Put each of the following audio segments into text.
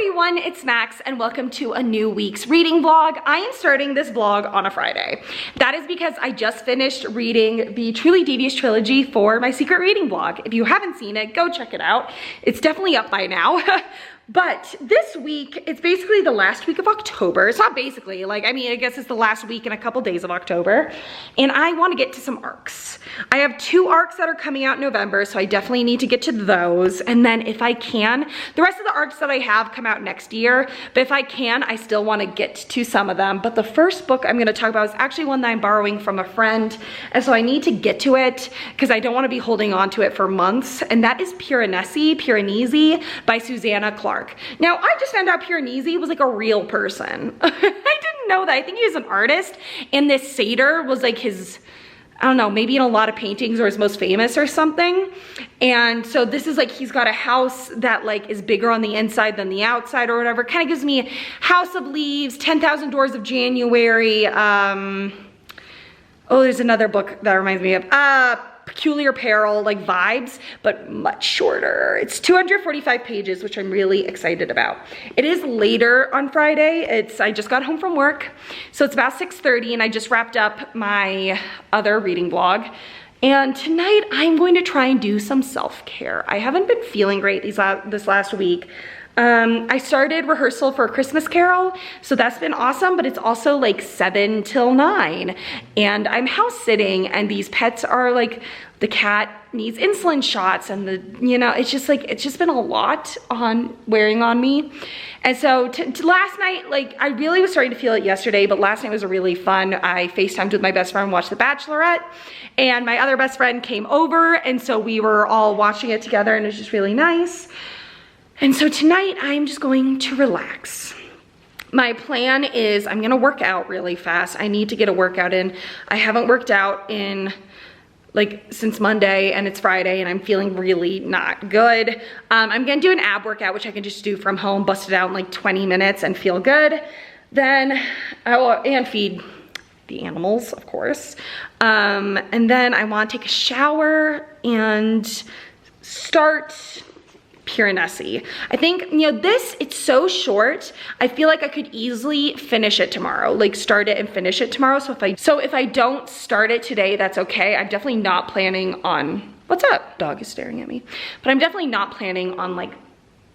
everyone, it's Max and welcome to a new week's reading vlog. I am starting this vlog on a Friday. That is because I just finished reading the Truly Devious trilogy for my secret reading vlog. If you haven't seen it, go check it out. It's definitely up by now. But this week, it's basically the last week of October. It's not basically, like, I mean, I guess it's the last week and a couple days of October. And I want to get to some arcs. I have 2 arcs that are coming out in November, so I definitely need to get to those. And then if I can, the rest of the arcs that I have come out next year. But if I can, I still want to get to some of them. But the first book I'm going to talk about is actually one that I'm borrowing from a friend. And so I need to get to it because I don't want to be holding on to it for months. And that is Piranesi by Susanna Clark. Now, I just found out Piranesi was like a real person. I didn't know that. I think he was an artist, and this satyr was like his, I don't know, maybe in a lot of paintings or his most famous or something. And so this is like, he's got a house that like is bigger on the inside than the outside or whatever. Kind of gives me House of Leaves, 10,000 Doors of January. Oh, there's another book that reminds me of Peculiar Peril, like vibes, but much shorter. It's 245 pages, which I'm really excited about. It is later on Friday. I just got home from work, so it's about 6:30, and I just wrapped up my other reading vlog. And tonight I'm going to try and do some self-care. I haven't been feeling great this last week. I started rehearsal for a Christmas Carol, so that's been awesome, but it's also like 7 till 9, and I'm house sitting, and these pets are like, the cat needs insulin shots, and it's just like, it's just been a lot wearing on me. And so last night, like, I really was starting to feel it yesterday, but last night was really fun. I FaceTimed with my best friend, watched The Bachelorette, and my other best friend came over, and so we were all watching it together, and it was just really nice. And so tonight I'm just going to relax. My plan is I'm gonna work out really fast. I need to get a workout in. I haven't worked out since Monday, and it's Friday, and I'm feeling really not good. I'm gonna do an ab workout, which I can just do from home, bust it out in like 20 minutes and feel good. Then, and feed the animals, of course. And then I wanna take a shower and start Piranesi. I think, it's so short. I feel like I could easily finish it tomorrow, like start it and finish it tomorrow. So if I don't start it today, that's okay. I'm definitely not planning on, what's up? Dog is staring at me. But I'm definitely not planning on like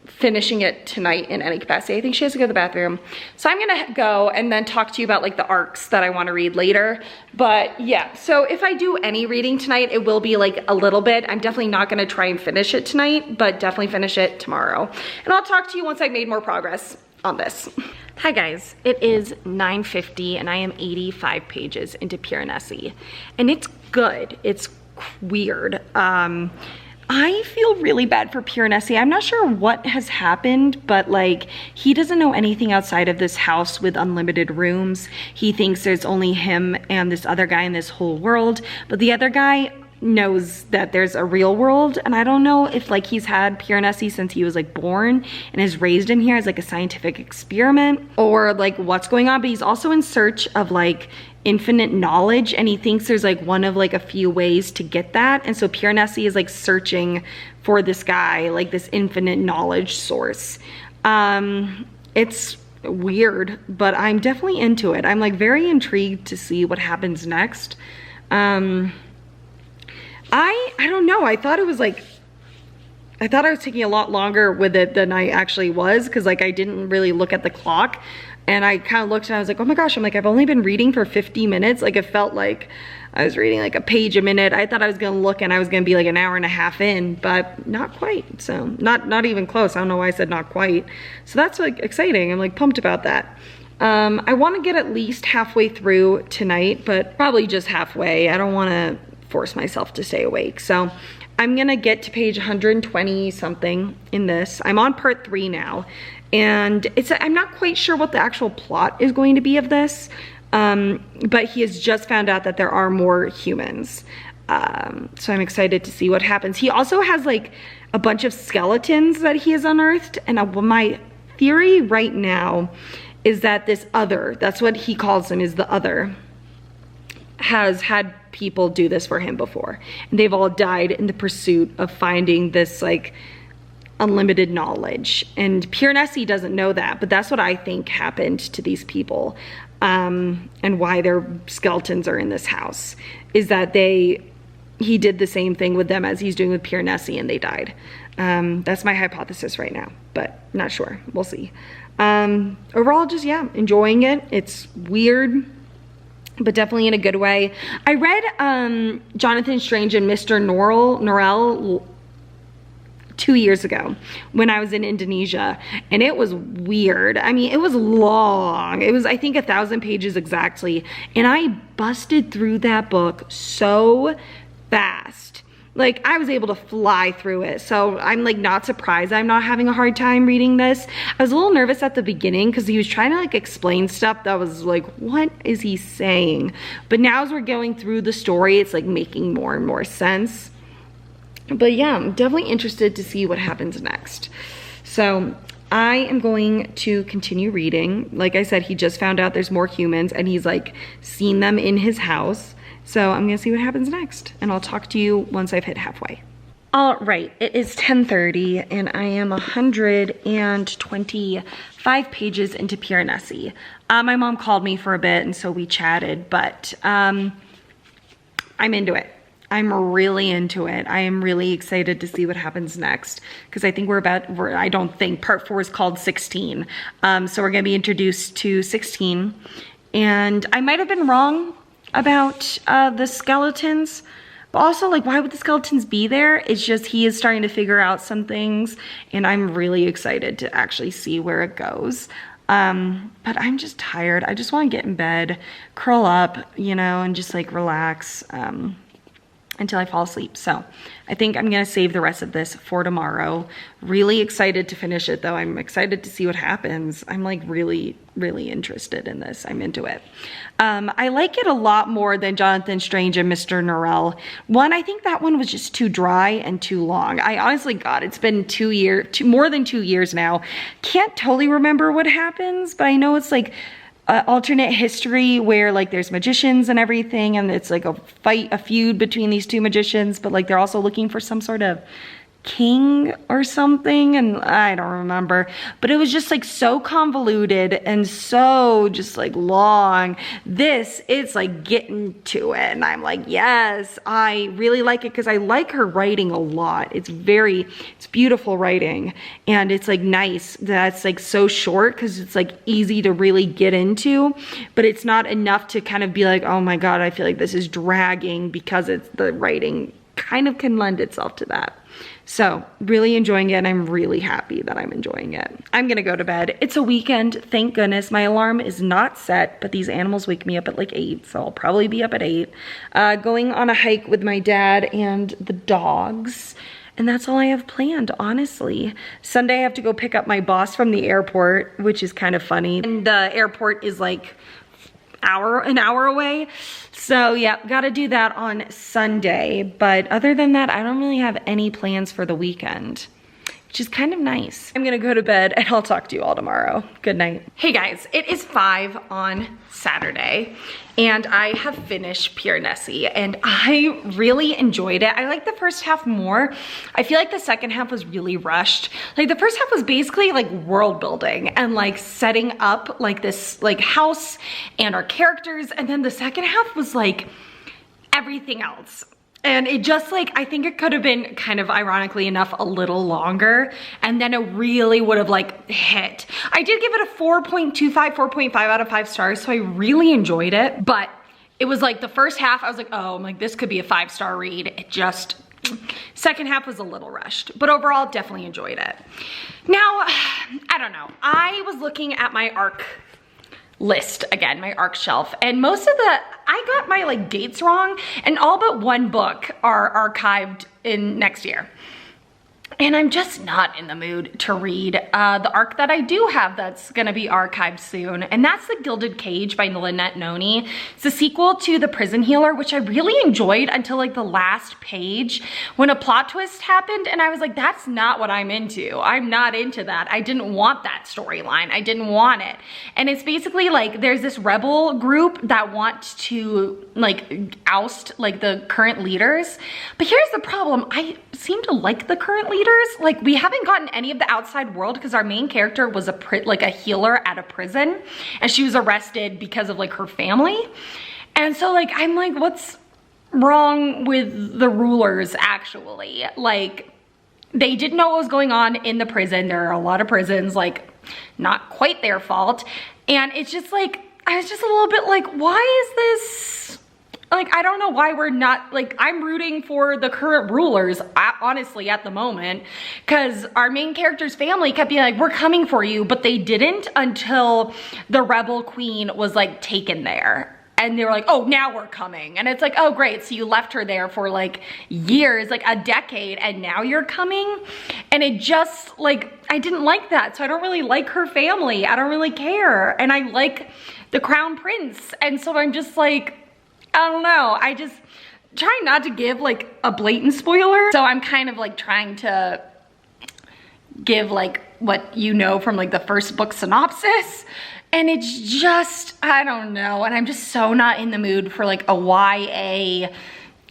finishing it tonight in any capacity. I think she has to go to the bathroom. So I'm gonna go and then talk to you about like the arcs that I wanna read later. But yeah, so if I do any reading tonight, it will be like a little bit. I'm definitely not gonna try and finish it tonight, but definitely finish it tomorrow. And I'll talk to you once I've made more progress on this. Hi guys, it is 9:50 and I am 85 pages into Piranesi. And it's good, it's weird. I feel really bad for Piranesi. I'm not sure what has happened, but like, he doesn't know anything outside of this house with unlimited rooms. He thinks there's only him and this other guy in this whole world, but the other guy knows that there's a real world, and I don't know if like he's had Piranesi since he was like born and is raised in here as like a scientific experiment, or like what's going on, but he's also in search of like infinite knowledge, and he thinks there's like one of like a few ways to get that. And so Piranesi is like searching for this guy, like this infinite knowledge source. It's weird, but I'm definitely into it. I'm like very intrigued to see what happens next. I don't know, I thought I was taking a lot longer with it than I actually was, because like I didn't really look at the clock, and I kind of looked and I was like, oh my gosh, I'm like, I've only been reading for 50 minutes. Like, it felt like I was reading like a page a minute. I thought I was gonna look and I was gonna be like an hour and a half in, but not quite. So not even close. I don't know why I said not quite. So that's like exciting. I'm like pumped about that. I want to get at least halfway through tonight, but probably just halfway. I don't want to force myself to stay awake. So I'm gonna get to page 120 something in this. I'm on part 3 now, and I'm not quite sure what the actual plot is going to be of this, but he has just found out that there are more humans. So I'm excited to see what happens. He also has like a bunch of skeletons that he has unearthed, and my theory right now is that this other, that's what he calls him, is the other, has had people do this for him before, and they've all died in the pursuit of finding this like unlimited knowledge. And Pure Nessie doesn't know that, but that's what I think happened to these people, and why their skeletons are in this house, is that he did the same thing with them as he's doing with Pure Nessie, and they died. That's my hypothesis right now, but not sure. We'll see. Overall, just, yeah, enjoying it. It's weird, but definitely in a good way. I read Jonathan Strange and Mr. Norrell 2 years ago when I was in Indonesia, and it was weird. I mean, it was long. It was, I think, 1,000 pages exactly, and I busted through that book so fast. Like, I was able to fly through it. So I'm like not surprised I'm not having a hard time reading this. I was a little nervous at the beginning because he was trying to like explain stuff that was like, what is he saying? But now as we're going through the story, it's like making more and more sense. But yeah, I'm definitely interested to see what happens next. So I am going to continue reading. Like I said, he just found out there's more humans, and he's like seen them in his house. So I'm gonna see what happens next, and I'll talk to you once I've hit halfway. All right, it is 10:30, and I am 125 pages into Pure Nessie. My mom called me for a bit, and so we chatted, but I'm into it. I'm really into it. I am really excited to see what happens next, because I think I don't think part 4 is called 16. So we're gonna be introduced to 16, and I might have been wrong about the skeletons, but also, like, why would the skeletons be there? It's just he is starting to figure out some things, and I'm really excited to actually see where it goes. But I'm just tired. I just want to get in bed, curl up, you know, and just like relax until I fall asleep. So I think I'm gonna save the rest of this for tomorrow. Really excited to finish it though. I'm excited to see what happens. I'm like really interested in this. I'm into it. I like it a lot more than Jonathan Strange and Mr. Norrell. One, I think that one was just too dry and too long. I honestly, God, it's been more than 2 years now. Can't totally remember what happens, but I know it's like alternate history where like there's magicians and everything, and it's like a feud between these two magicians, but like they're also looking for some sort of king or something, and I don't remember, but it was just like so convoluted and so just like long. This, it's like getting to it, and I'm like, yes, I really like it, because I like her writing a lot. It's beautiful writing, and it's like nice that it's like so short, because it's like easy to really get into, but it's not enough to kind of be like, oh my God, I feel like this is dragging, because it's the writing kind of can lend itself to that. So really enjoying it, and I'm really happy that I'm enjoying it. I'm gonna go to bed. It's a weekend, thank goodness. My alarm is not set, but these animals wake me up at like 8, so I'll probably be up at 8. Going on a hike with my dad and the dogs, and that's all I have planned, honestly. Sunday I have to go pick up my boss from the airport, which is kind of funny. And the airport is like an hour away. So yeah, gotta do that on Sunday. But other than that, I don't really have any plans for the weekend, which is kind of nice. I'm gonna go to bed, and I'll talk to you all tomorrow. Good night. Hey guys, it is 5 on Saturday, and I have finished Pure Nessie, and I really enjoyed it. I like the first half more. I feel like the second half was really rushed. Like the first half was basically like world building and like setting up like this like house and our characters, and then the second half was like everything else. And it just like, I think it could have been kind of ironically enough a little longer, and then it really would have like hit. I did give it a 4.25, 4.5 out of 5 stars, so I really enjoyed it. But it was like the first half, I was like, oh, I'm like, this could be a 5-star read. It just, second half was a little rushed, but overall definitely enjoyed it. Now, I don't know. I was looking at my ARC list again, my ARC shelf, and most of I got my like dates wrong, and all but one book are archived in next year. And I'm just not in the mood to read the ARC that I do have that's gonna be archived soon, and that's The Gilded Cage by Lynette Noni. It's a sequel to The Prison Healer, which I really enjoyed until like the last page when a plot twist happened, and I was like, that's not what I'm into. I'm not into that. I didn't want that storyline. I didn't want it. And it's basically like there's this rebel group that want to like oust like the current leaders. But here's the problem. I seem to like the current leaders. eaters. Like, we haven't gotten any of the outside world because our main character was a healer at a prison, and she was arrested because of like her family. And so like, I'm like, what's wrong with the rulers actually? Like, they didn't know what was going on in the prison. There are a lot of prisons, like, not quite their fault. And it's just like, I was just a little bit like, why is this, like, I don't know why we're not, like, I'm rooting for the current rulers, honestly, at the moment, because our main character's family kept being like, we're coming for you, but they didn't until the rebel queen was like taken there. And they were like, oh, now we're coming. And it's like, oh, great. So you left her there for like years, like a decade, and now you're coming? And it just, like, I didn't like that. So I don't really like her family. I don't really care. And I like the crown prince. And so I'm just like, I don't know. I just try not to give like a blatant spoiler. So I'm kind of like trying to give like what you know from like the first book synopsis. And it's just, I don't know. And I'm just so not in the mood for like a YA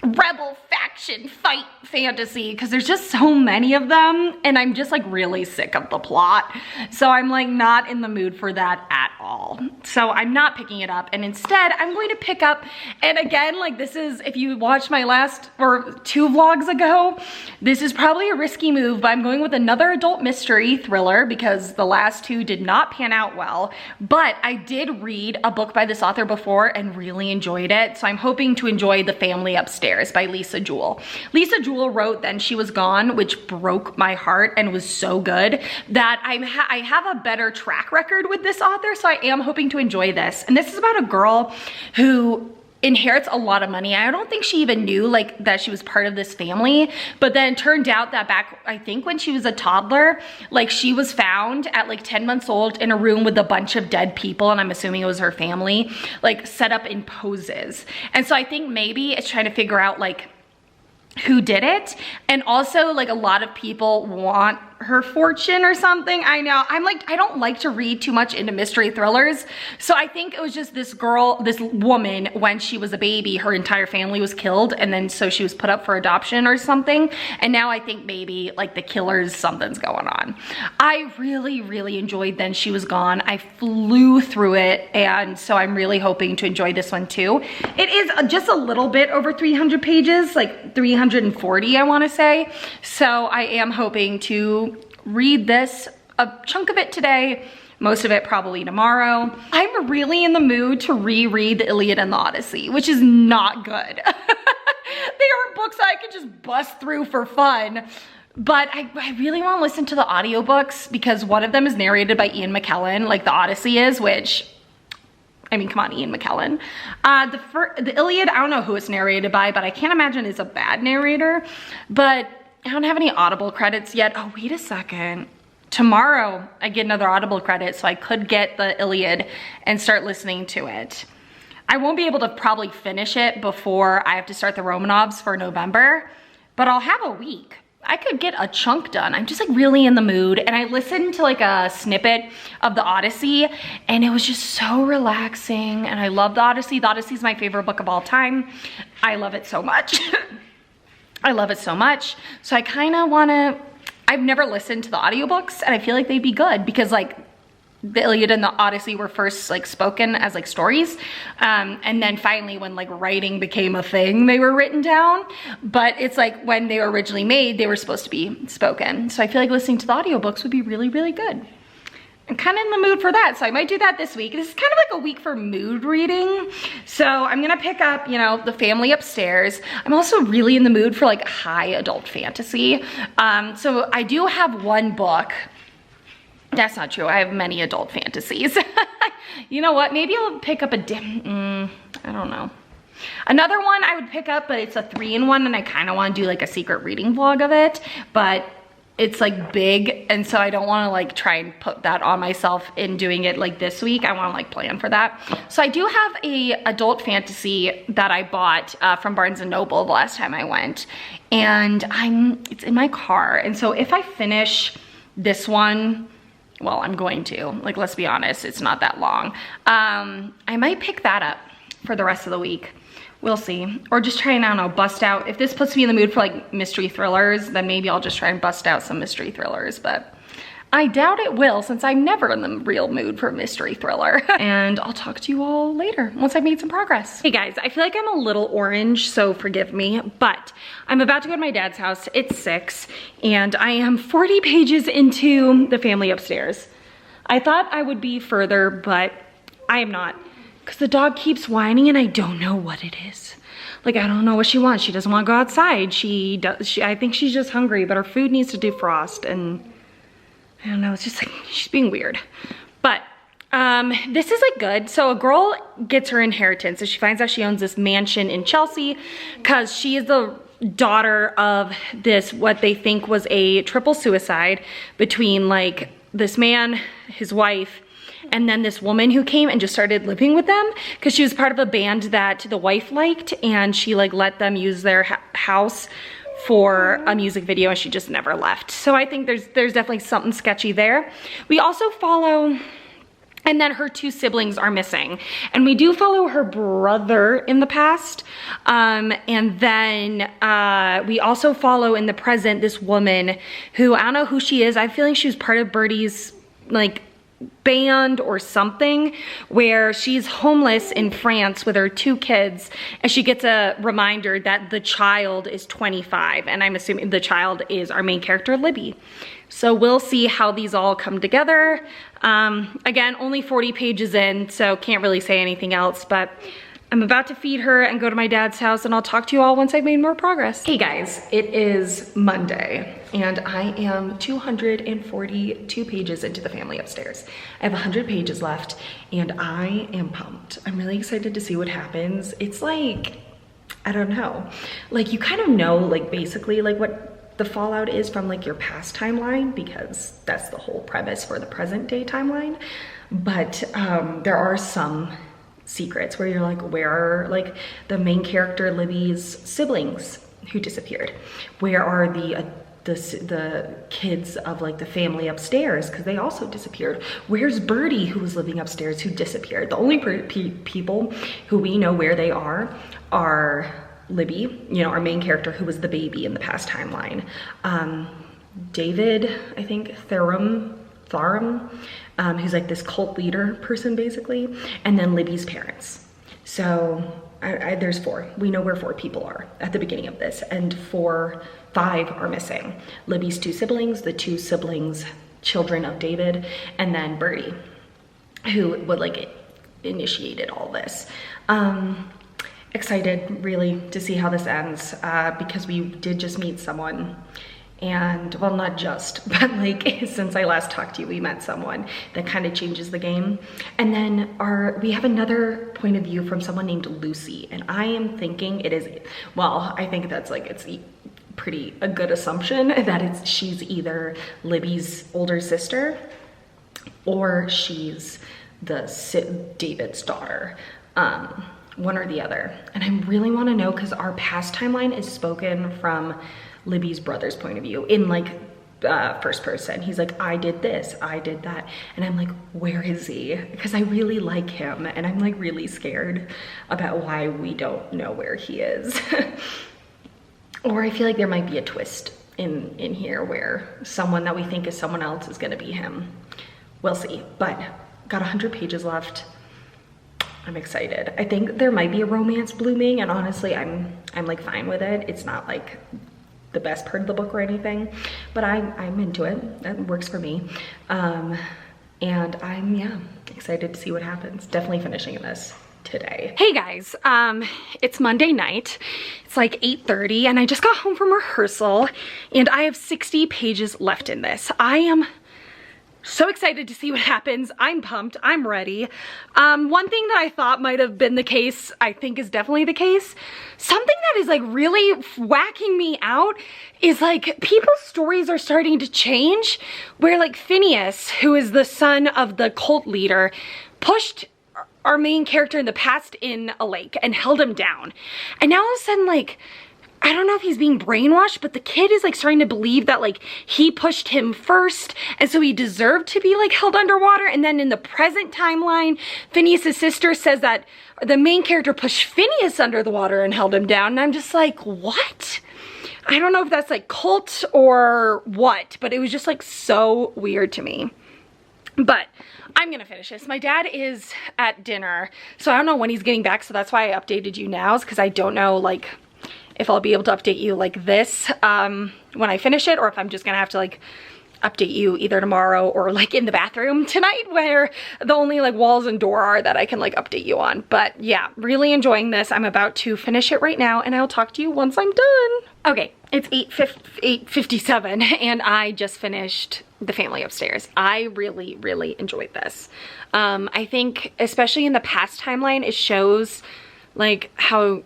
rebel faction fight fantasy, because there's just so many of them and I'm just like really sick of the plot. So I'm like not in the mood for that at all. So I'm not picking it up, and instead I'm going to pick up, and again, like, this is, if you watched my last or 2 vlogs ago, this is probably a risky move, but I'm going with another adult mystery thriller because the last 2 did not pan out well. But I did read a book by this author before and really enjoyed it. So I'm hoping to enjoy The Family Upstairs by Lisa Jewell. Lisa Jewell wrote Then She Was Gone, which broke my heart and was so good that I have a better track record with this author, so I am hoping to enjoy this. And this is about a girl who inherits a lot of money. I don't think she even knew like that she was part of this family, but then it turned out that back, I think when she was a toddler, like she was found at like 10 months old in a room with a bunch of dead people, and I'm assuming it was her family, like set up in poses. And so I think maybe it's trying to figure out like who did it. And also like a lot of people want her fortune or something. I know, I'm like, I don't like to read too much into mystery thrillers. So I think it was just this girl, this woman, when she was a baby, her entire family was killed. And then so she was put up for adoption or something. And now I think maybe like the killers, something's going on. I really, really enjoyed Then She Was Gone. I flew through it. And so I'm really hoping to enjoy this one too. It is just a little bit over 300 pages, like 340, I want to say. So I am hoping to read this, a chunk of it today, most of it probably tomorrow. I'm really in the mood to reread the Iliad and the Odyssey, which is not good. They are books I could just bust through for fun. But I really want to listen to the audiobooks because one of them is narrated by Ian McKellen, like the Odyssey is, which, I mean, come on, Ian McKellen. The Iliad, I don't know who it's narrated by, but I can't imagine it's a bad narrator. But I don't have any Audible credits yet. Oh, wait a second. Tomorrow I get another Audible credit, so I could get the Iliad and start listening to it. I won't be able to probably finish it before I have to start the Romanovs for November, but I'll have a week. I could get a chunk done. I'm just like really in the mood. And I listened to like a snippet of the Odyssey and it was just so relaxing. And I love the Odyssey. The Odyssey is my favorite book of all time. I love it so much. I love it so much. So I kind of want to, I've never listened to the audiobooks and I feel like they'd be good because like the Iliad and the Odyssey were first like spoken as like stories. And then finally when like writing became a thing, they were written down. But it's like when they were originally made, they were supposed to be spoken. So I feel like listening to the audiobooks would be really, really good. I'm kind of in the mood for that, so I might do that this week. This is kind of like a week for mood reading. So I'm gonna pick up, you know, The Family Upstairs. I'm also really in the mood for like high adult fantasy. So I do have one book. That's not true, I have many adult fantasies. You know what, maybe I'll pick up I don't know. Another one I would pick up, but it's a 3-in-1 and I kind of want to do like a secret reading vlog of it, but it's like big, and so I don't want to like try and put that on myself in doing it like this week. I want to like plan for that. So I do have a adult fantasy that I bought from Barnes & Noble the last time I went, and it's in my car. And so if I finish this one, well, I'm going to, like, let's be honest, it's not that long. I might pick that up for the rest of the week. We'll see. Or just try and, I don't know, bust out. If this puts me in the mood for like mystery thrillers, then maybe I'll just try and bust out some mystery thrillers, but I doubt it will, since I'm never in the real mood for a mystery thriller. And I'll talk to you all later once I've made some progress. Hey guys, I feel like I'm a little orange, so forgive me, but I'm about to go to my dad's house. It's 6, and I am 40 pages into The Family Upstairs. I thought I would be further, but I am not, because the dog keeps whining and I don't know what it is. Like, I don't know what she wants. She doesn't want to go outside. I think she's just hungry, but her food needs to defrost, and I don't know, it's just like, she's being weird. But this is like good. So a girl gets her inheritance, so she finds out she owns this mansion in Chelsea because she is the daughter of this, what they think was a triple suicide between like this man, his wife, and then this woman who came and just started living with them because she was part of a band that the wife liked, and she like let them use their house for a music video, and she just never left. So I think there's definitely something sketchy there. We also follow, and then her 2 siblings are missing, and we do follow her brother in the past, and then we also follow in the present this woman who, I don't know who she is. I feel like she was part of Birdie's like band or something, where she's homeless in France with her 2 kids, and she gets a reminder that the child is 25, and I'm assuming the child is our main character, Libby. So we'll see how these all come together. Again, only 40 pages in, so can't really say anything else, but I'm about to feed her and go to my dad's house, and I'll talk to you all once I've made more progress. Hey guys, it is Monday, and I am 242 pages into The Family Upstairs. I have 100 pages left, and I am pumped. I'm really excited to see what happens. It's like, I don't know, like you kind of know like basically like what the fallout is from like your past timeline, because that's the whole premise for the present day timeline. But there are some secrets where you're like, where are like the main character Libby's siblings who disappeared? Where are the kids of like the family upstairs, because they also disappeared? Where's Birdie, who was living upstairs, who disappeared? The only people who we know where they are Libby, you know, our main character who was the baby in the past timeline, David, I think, Tharum, who's like this cult leader person basically, and then Libby's parents. So there's 4. We know where 4 people are at the beginning of this, and 5 are missing. Libby's 2 siblings, the 2 siblings, children of David, and then Birdie, who would like initiated all this. Excited really to see how this ends, because we did just meet someone. And well, not just, but like since I last talked to you, we met someone that kind of changes the game. And then we have another point of view from someone named Lucy, and I am thinking it is, well, I think that's like, it's a good assumption that she's either Libby's older sister or she's David's daughter. One or the other. And I really want to know, because our past timeline is spoken from Libby's brother's point of view in like first person. He's like, I did this, I did that, and I'm like, where is he? Because I really like him, and I'm like really scared about why we don't know where he is. Or I feel like there might be a twist in here where someone that we think is someone else is going to be him. We'll see. But got 100 pages left. I'm excited. I think there might be a romance blooming, and honestly, I'm like fine with it. It's not like the best part of the book or anything, but I'm into it. That works for me. And I'm excited to see what happens. Definitely finishing this today. Hey guys, it's Monday night. It's like 8:30, and I just got home from rehearsal, and I have 60 pages left in this. I am so excited to see what happens. I'm pumped. I'm ready. One thing that I thought might have been the case, I think is definitely the case. Something that is like really whacking me out is like people's stories are starting to change, where like Phineas, who is the son of the cult leader, pushed our main character in the past in a lake and held him down. And now all of a sudden, like, I don't know if he's being brainwashed, but the kid is like starting to believe that like he pushed him first, and so he deserved to be like held underwater. And then in the present timeline, Phineas's sister says that the main character pushed Phineas under the water and held him down. And I'm just like, what? I don't know if that's like cult or what, but it was just like so weird to me. But I'm gonna finish this. My dad is at dinner, so I don't know when he's getting back, so that's why I updated you now, is because I don't know like if I'll be able to update you like this when I finish it, or if I'm just gonna have to like update you either tomorrow or like in the bathroom tonight, where the only like walls and door are that I can like update you on. But yeah, really enjoying this. I'm about to finish it right now, and I'll talk to you once I'm done. Okay, it's 8:57 and I just finished The Family Upstairs. I really enjoyed this. I think especially in the past timeline, it shows like how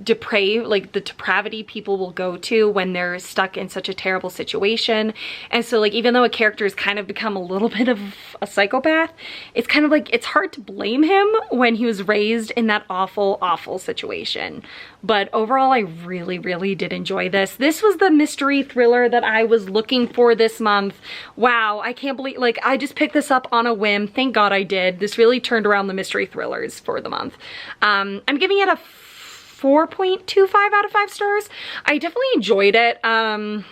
depraved, like the depravity people will go to when they're stuck in such a terrible situation. And so like, even though a character has kind of become a little bit of a psychopath, it's kind of like, it's hard to blame him when he was raised in that awful situation. But overall, I really did enjoy this. This was the mystery thriller that I was looking for this month. Wow, I can't believe, like, I just picked this up on a whim. Thank God I did. This really turned around the mystery thrillers for the month. I'm giving it a 4.25 out of 5 stars. I definitely enjoyed it. I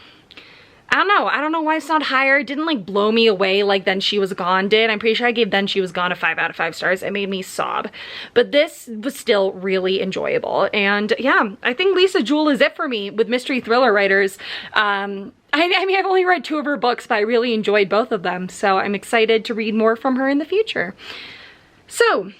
don't know why it's not higher. It didn't like blow me away like Then She Was Gone did. I'm pretty sure I gave Then She Was Gone a 5 out of 5 stars. It made me sob. But this was still really enjoyable. And yeah, I think Lisa Jewell is it for me with mystery thriller writers. I mean, I've only read 2 of her books, but I really enjoyed both of them. So I'm excited to read more from her in the future. So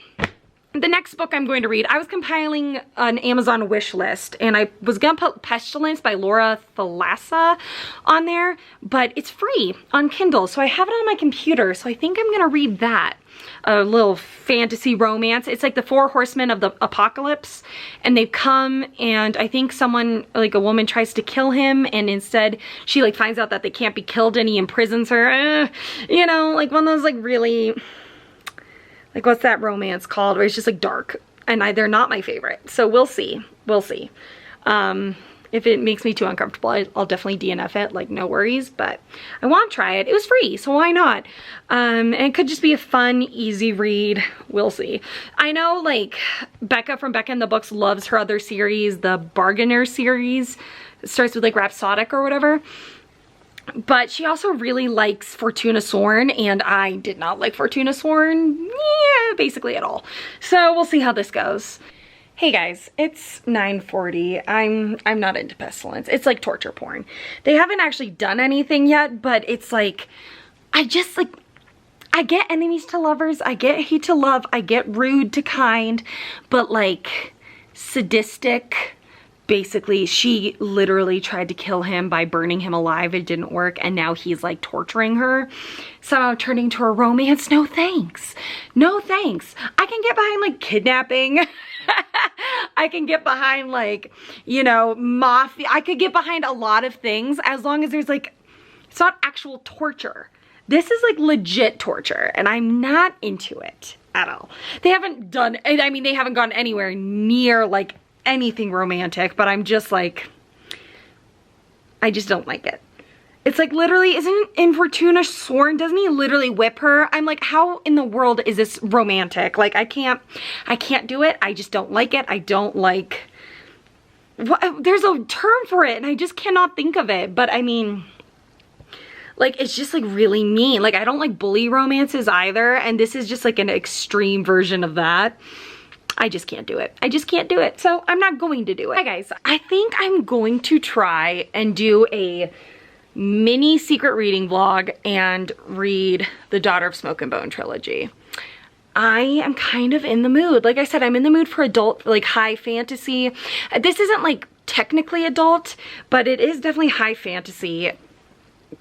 the next book I'm going to read, I was compiling an Amazon wish list, and I was gonna put Pestilence by Laura Thalassa on there, but it's free on Kindle, so I have it on my computer, so I think I'm gonna read that. A little fantasy romance. It's like the 4 horsemen of the apocalypse, and they've come, and I think someone, like a woman, tries to kill him, and instead she like finds out that they can't be killed and he imprisons her. You know, like one of those like really, like, what's that romance called where it's just like dark, and they're not my favorite. So we'll see. If it makes me too uncomfortable, I'll definitely DNF it, like no worries, but I want to try it. It was free, so why not? And it could just be a fun, easy read. We'll see. I know like Becca from Becca in the Books loves her other series, the Bargainer series. It starts with like Rhapsodic or whatever. But she also really likes Fortuna Sworn, and I did not like Fortuna Sworn, yeah, basically at all. So we'll see how this goes. Hey guys, it's 9:40. I'm not into Pestilence. It's like torture porn. They haven't actually done anything yet, but it's like, I get enemies to lovers, I get hate to love, I get rude to kind, but like sadistic. Basically, she literally tried to kill him by burning him alive. It didn't work, and now he's like torturing her. Somehow turning to a romance. No thanks. No thanks. I can get behind like kidnapping. I can get behind like, you know, mafia. I could get behind a lot of things as long as there's like, it's not actual torture. This is like legit torture, and I'm not into it at all. They haven't done, I mean, they haven't gone anywhere near like anything romantic, but I'm just like, I just don't like it. It's like literally, isn't in Fortuna Sworn, doesn't he literally whip her? I'm like, how in the world is this romantic? Like, I can't do it. I just don't like it. I don't like, what, there's a term for it and I just cannot think of it. But I mean, like, it's just like really mean. Like, I don't like bully romances either, and this is just like an extreme version of that. I just can't do it. I just can't do it. So I'm not going to do it. Hi guys, I think I'm going to try and do a mini secret reading vlog and read the Daughter of Smoke and Bone trilogy. I am kind of in the mood. Like I said, I'm in the mood for adult, like high fantasy. This isn't like technically adult, but it is definitely high fantasy.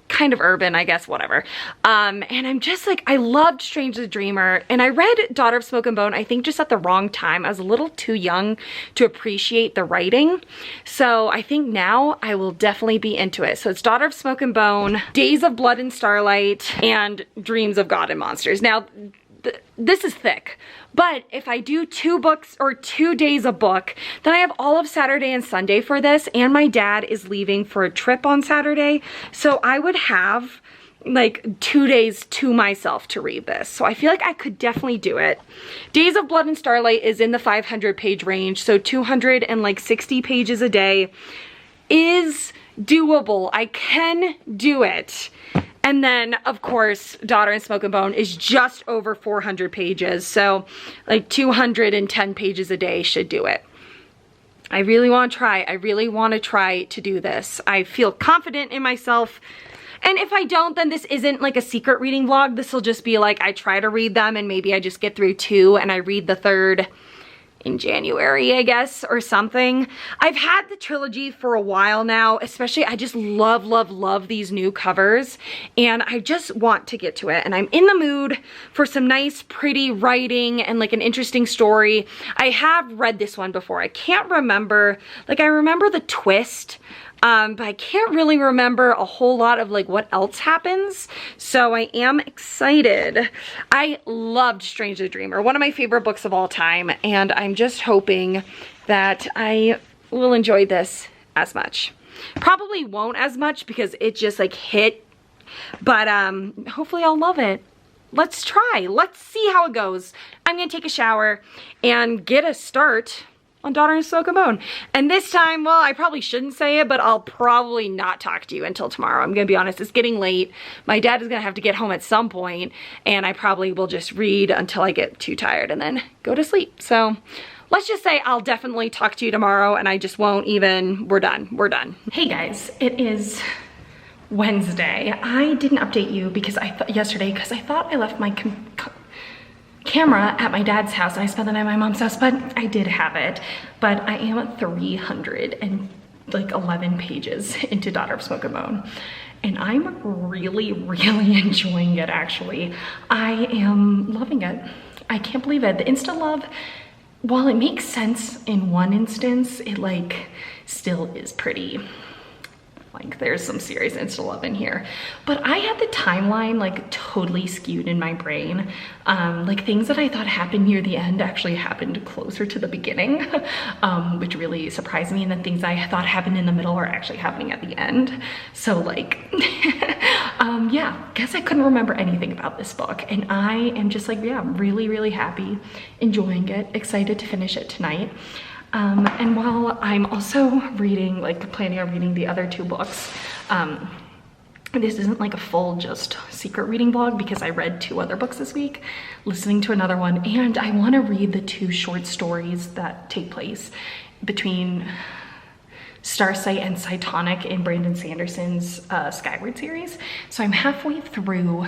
kind of urban, I guess, whatever. And I'm just like, I loved Strange the Dreamer, and I read Daughter of Smoke and Bone, I think just at the wrong time. I was a little too young to appreciate the writing. So I think now I will definitely be into it. So it's Daughter of Smoke and Bone, Days of Blood and Starlight, and Dreams of God and Monsters. Now, this is thick, but if I do 2 books or 2 days a book, then I have all of Saturday and Sunday for this, and my dad is leaving for a trip on Saturday, so I would have like 2 days to myself to read this. So I feel like I could definitely do it. Days of Blood and Starlight is in the 500-page range, so 260 pages a day is doable. I can do it. And then, of course, Daughter and Smoke and Bone is just over 400 pages. So like 210 pages a day should do it. I really want to try. I really want to try to do this. I feel confident in myself. And if I don't, then this isn't like a secret reading vlog. This will just be like, I try to read them and maybe I just get through 2 and I read the 3rd in January, I guess, or something. I've had the trilogy for a while now, especially I just love, love, love these new covers, and I just want to get to it, and I'm in the mood for some nice, pretty writing and like an interesting story. I have read this one before. I can't remember, like I remember the twist, but I can't really remember a whole lot of like what else happens. So I am excited. I loved Strange the Dreamer, one of my favorite books of all time. And I'm just hoping that I will enjoy this as much. Probably won't as much because it just like hit, but hopefully I'll love it. Let's try. Let's see how it goes. I'm gonna take a shower and get a start on Daughter of Smoke and Bone. And this time, well, I probably shouldn't say it, but I'll probably not talk to you until tomorrow. I'm gonna be honest, it's getting late. My dad is gonna have to get home at some point, and I probably will just read until I get too tired and then go to sleep. So let's just say I'll definitely talk to you tomorrow, and I just won't even, we're done, we're done. Hey guys, it is Wednesday. I didn't update you because yesterday, because I thought I left my camera at my dad's house and I spent the night at my mom's house, but I did have it. But I am at 311 pages into Daughter of Smoke and Bone, and I'm really, really enjoying it actually. I am loving it. I can't believe it. The insta love, while it makes sense in one instance, it like still is pretty, like there's some serious insta love in here. But I had the timeline like totally skewed in my brain. Like things that I thought happened near the end actually happened closer to the beginning, which really surprised me. And then things I thought happened in the middle are actually happening at the end. So like, yeah, guess I couldn't remember anything about this book. And I am just like, yeah, really, really happy, enjoying it, excited to finish it tonight. And while I'm also reading, like planning on reading the other 2 books, this isn't like a full just secret reading vlog because I read 2 other books this week, listening to another one, and I want to read the 2 short stories that take place between Starsight and Cytonic in Brandon Sanderson's Skyward series. So I'm halfway through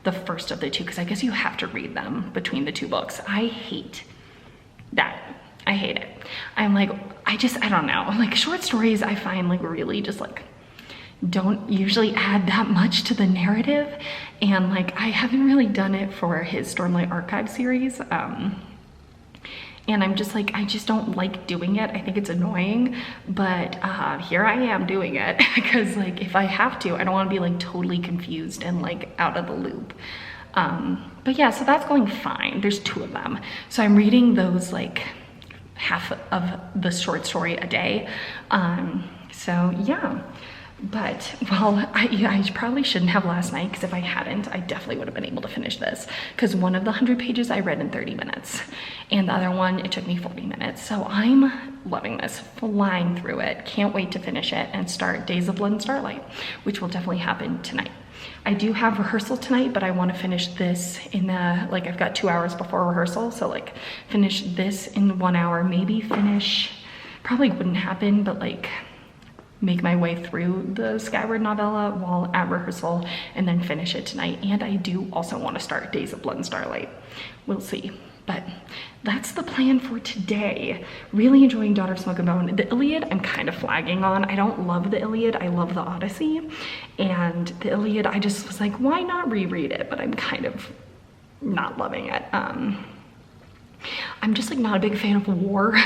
the first of the 2 because I guess you have to read them between the 2 books. I hate that. I hate it. I'm like, I don't know. Like short stories I find like really just like don't usually add that much to the narrative. And like, I haven't really done it for his Stormlight Archive series. And I'm just like, I just don't like doing it. I think it's annoying, but here I am doing it because like, if I have to, I don't want to be like totally confused and like out of the loop. But yeah, so that's going fine. There's 2 of them. So I'm reading those like half of the short story a day. So yeah, but well, I probably shouldn't have last night because if I hadn't, I definitely would have been able to finish this because one of the 100 pages I read in 30 minutes and the other one, it took me 40 minutes. So I'm loving this, flying through it. Can't wait to finish it and start Days of Blood and Starlight, which will definitely happen tonight. I do have rehearsal tonight, but I want to finish this in the, like I've got 2 hours before rehearsal. So like finish this in 1 hour, maybe finish, probably wouldn't happen, but like make my way through the Skyward novella while at rehearsal and then finish it tonight. And I do also want to start Days of Blood and Starlight. We'll see. But that's the plan for today. Really enjoying Daughter of Smoke and Bone. The Iliad I'm kind of flagging on. I don't love the Iliad, I love the Odyssey. And the Iliad, I just was like, why not reread it? But I'm kind of not loving it. I'm just like not a big fan of war,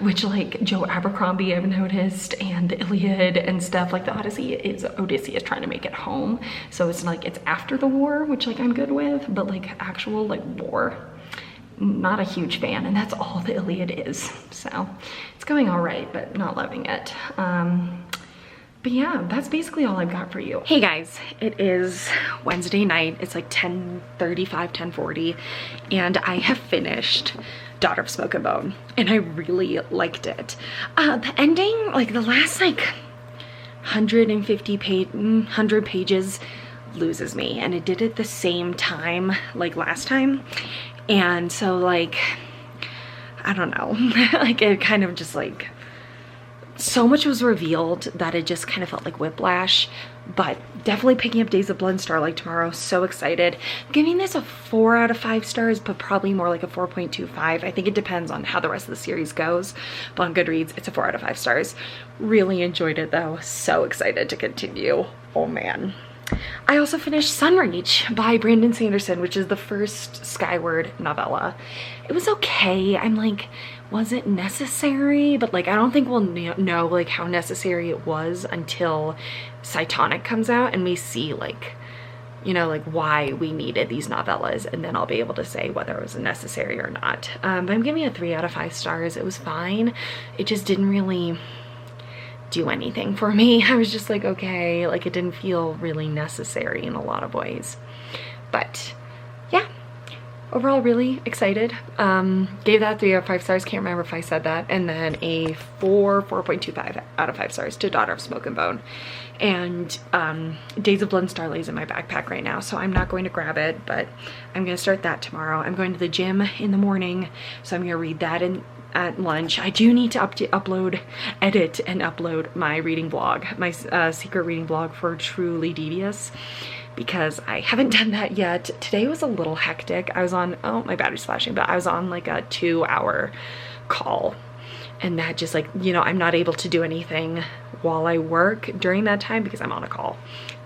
which like Joe Abercrombie I've noticed, and the Iliad and stuff. Like the Odyssey is Odysseus trying to make it home, so it's like it's after the war, which like I'm good with, but like actual like war, not a huge fan. And that's all the Iliad is, so it's going all right, but not loving it. But yeah, that's basically all I've got for you. Hey guys, it is Wednesday night. It's like 10:35, 10:40, and I have finished Daughter of Smoke and Bone, and I really liked it. The ending, like the last like 100 pages loses me, and it did it the same time like last time. And so like, I don't know, like it kind of just like, so much was revealed that it just kind of felt like whiplash. But definitely picking up Days of Blood and Starlight tomorrow. So excited. I'm giving this a 4 out of 5 stars, but probably more like a 4.25. I think it depends on how the rest of the series goes. But on Goodreads, it's a 4 out of 5 stars. Really enjoyed it though. So excited to continue. Oh man. I also finished Sunreach by Brandon Sanderson, which is the first Skyward novella. It was okay. I'm like, was it necessary? But like, I don't think we'll know like how necessary it was until Cytonic comes out and we see like, you know, like why we needed these novellas, and then I'll be able to say whether it was necessary or not. But I'm giving it a 3 out of 5 stars. It was fine. It just didn't really do anything for me. I was just like, okay, like it didn't feel really necessary in a lot of ways. But yeah, overall really excited. Gave that 3 out of 5 stars, can't remember if I said that, and then a 4.25 out of 5 stars to Daughter of Smoke and Bone. And Days of Blood and Starlight is in my backpack right now, so I'm not going to grab it, but I'm gonna start that tomorrow. I'm going to the gym in the morning, so I'm gonna read that at lunch. I do need to edit and upload my reading blog, my secret reading blog for Truly Devious, because I haven't done that yet. Today was a little hectic. I was on, oh, my battery's flashing, but I was on like a 2-hour call, and that just like, you know, I'm not able to do anything while I work during that time because I'm on a call.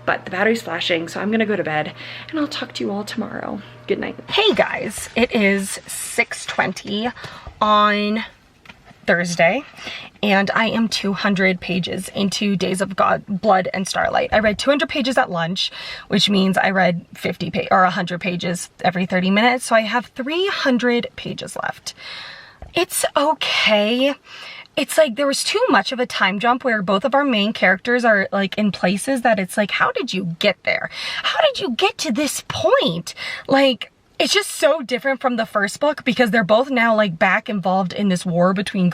But the battery's flashing, so I'm gonna go to bed, and I'll talk to you all tomorrow. Good night. Hey guys, it is 6:20 on Thursday, and I am 200 pages into Days of Blood and Starlight. I read 200 pages at lunch, which means I read 100 pages every 30 minutes, so I have 300 pages left. It's okay. It's like there was too much of a time jump where both of our main characters are like in places that it's like, how did you get there? How did you get to this point? Like, it's just so different from the first book because they're both now like back involved in this war between